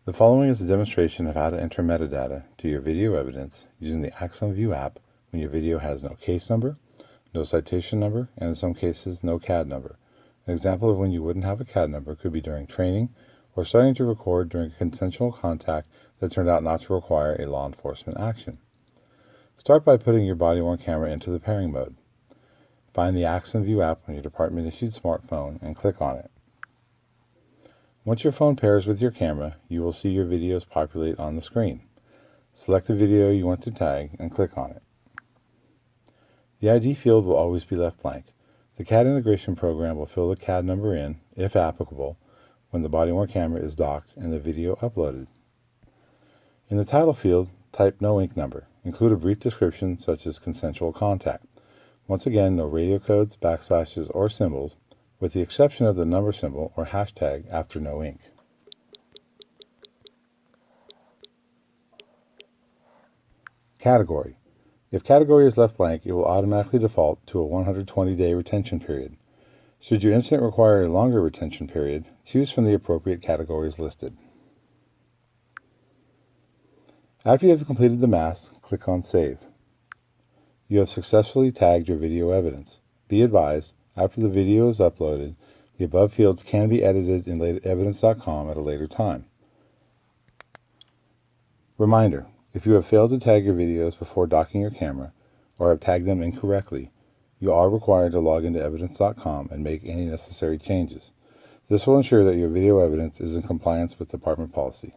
The following is a demonstration of how to enter metadata to your video evidence using the AXON View app when your video has no case number, no citation number, and in some cases, no CAD number. An example of when you wouldn't have a CAD number could be during training or starting to record during a consensual contact that turned out not to require a law enforcement action. Start by putting your body-worn camera into the pairing mode. Find the AXON View app on your department-issued smartphone and click on it. Once your phone pairs with your camera, you will see your videos populate on the screen. Select the video you want to tag and click on it. The ID field will always be left blank. The CAD integration program will fill the CAD number in, if applicable, when the body-worn camera is docked and the video uploaded. In the title field, type no ink number. Include a brief description such as consensual contact. Once again, no radio codes, backslashes, or symbols, with the exception of the number symbol or hashtag after no ink. Category. If category is left blank, it will automatically default to a 120-day retention period. Should your incident require a longer retention period, choose from the appropriate categories listed. After you have completed the mask, click on Save. You have successfully tagged your video evidence. Be advised, after the video is uploaded, the above fields can be edited in evidence.com at a later time. Reminder, if you have failed to tag your videos before docking your camera, or have tagged them incorrectly, you are required to log into evidence.com and make any necessary changes. This will ensure that your video evidence is in compliance with department policy.